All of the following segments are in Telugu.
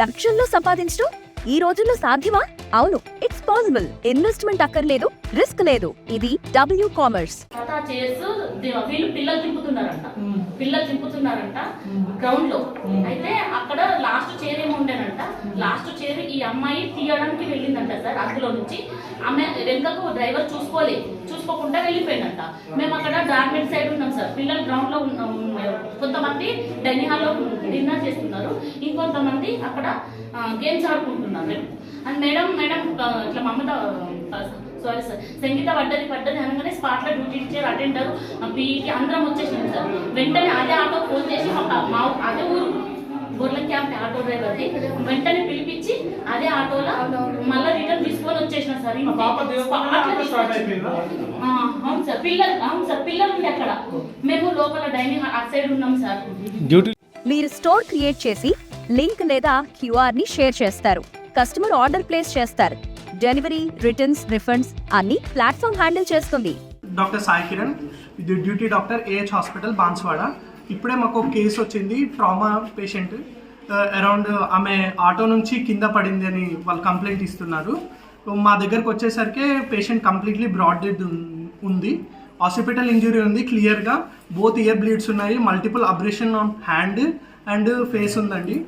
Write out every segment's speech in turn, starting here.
లక్షల్లో సంపాదించడం ఈ రోజుల్లో సాధ్యమా? అవును, ఇట్స్ పాసిబుల్. ఇన్వెస్ట్మెంట్ అక్కర్లేదు, రిస్క్ లేదు. ఇది డబ్ల్యూ కామర్స్. వీళ్ళు పిల్లలు దింపుతున్నారంట గ్రౌండ్ లో. అయితే అక్కడ లాస్ట్ చైర్ ఏమో ఉండేనంట. లాస్ట్ చైర్ ఈ అమ్మాయి తీయడానికి వెళ్ళిందంట సార్. అందులో నుంచి ఆమె వెనుకకు డ్రైవర్ చూసుకోకుండా వెళ్ళిపోయిందంట. మేము అక్కడ గార్మెంట్ సైడ్ ఉన్నాం సార్. పిల్లలు గ్రౌండ్ లో కొంతమంది డైనింగ్ హాల్లో డిన్నర్ చేస్తున్నారు, ఇంకొంతమంది అక్కడ గేమ్స్ ఆడుకుంటున్నారు. అండ్ మేడం ఇట్లా మమత సారీ సార్ సంగీత పడ్డది అనగానే స్పాట్లో డ్యూటీ ఇచ్చారు. అటెండర్ పీఈటీ అందరం వచ్చేసినాం సార్. వెంటనే అదే ఆటో ఫోన్ చేసి మా అదే ఊరు గొర్రెల క్యాంప్ ఆటో డ్రైవర్ది వెంటనే పిలిపించి అదే ఆటోలో మళ్ళీ రిటర్న్ తీసుకొని వచ్చేసిన సార్. అవును సార్, పిల్లలు ఉండే అక్కడ. మేము లోపల డైనింగ్ అటు సైడ్ ఉన్నాం సార్. మీరు స్టోర్ క్రియేట్ చేసి లింక్ లేదా క్యూఆర్ ని షేర్ చేస్తారు. కస్టమర్ ఆర్డర్ ప్లేస్ చేస్తారు. డెలివరీ, రిటర్న్స్, రిఫండ్స్ అన్ని ప్లాట్ఫామ్ హ్యాండిల్ చేస్తుంది. డాక్టర్ సాయి కిరణ్, ఇది duty doctor AH hospital Banswada. ఇప్పుడే మాకు కేసు వచ్చింది, ట్రామా పేషెంట్. అరౌండ్ ఆమె ఆటో నుంచి కింద పడింది అని వాళ్ళు కంప్లైంట్ ఇస్తున్నారు. మా దగ్గరకు వచ్చేసరికి పేషెంట్ కంప్లీట్లీ బ్రాడ్ డెడ్ ఉంది. హాస్పిటల్ ఇంజురీ ఉంది క్లియర్గా. బోత్ ఇయర్ బ్లీడ్స్ ఉన్నాయి. Multiple abrasion on hand and face ఉందండి.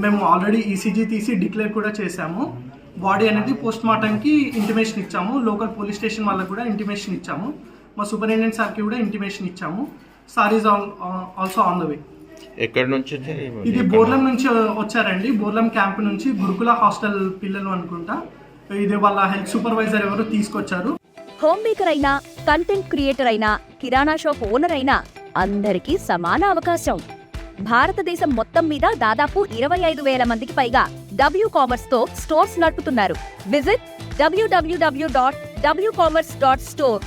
మేము ఆల్రెడీ ఈసీజీ తీసి డిక్లేర్ కూడా చేశాము. బాడీ అనేది పోస్ట్ మార్టంకి ఇంటిమేషన్ ఇచ్చాము. లోకల్ పోలీస్ స్టేషన్ వాళ్ళకి కూడా ఇంటిమేషన్ ఇచ్చాము. మా సూపరింటెండెంట్ సార్కి కూడా ఇంటిమేషన్ ఇచ్చాము. Sir is also on the way. ఎక్కడి నుంచి ఇది బోర్లం నుంచి వచ్చారండి. బోర్లం క్యాంప్ నుంచి గురుకుల హాస్టల్ పిల్లలు అనుకుంటా. ఇది వాళ్ళ హెల్త్ సూపర్వైజర్ ఎవరు తీసుకొచ్చారు. హోమ్ మేకర్ అయినా, కంటెంట్ క్రియేటర్ అయినా, కిరాణా షాప్ ఓనర్ అయినా అందరికీ సమాన అవకాశం. భారతదేశం మొత్తం మీద దాదాపు 25,000 మందికి పైగా డబ్ల్యూ కామర్స్ తో స్టోర్స్ నడుపుతున్నారు. Visit www.wcommerce.store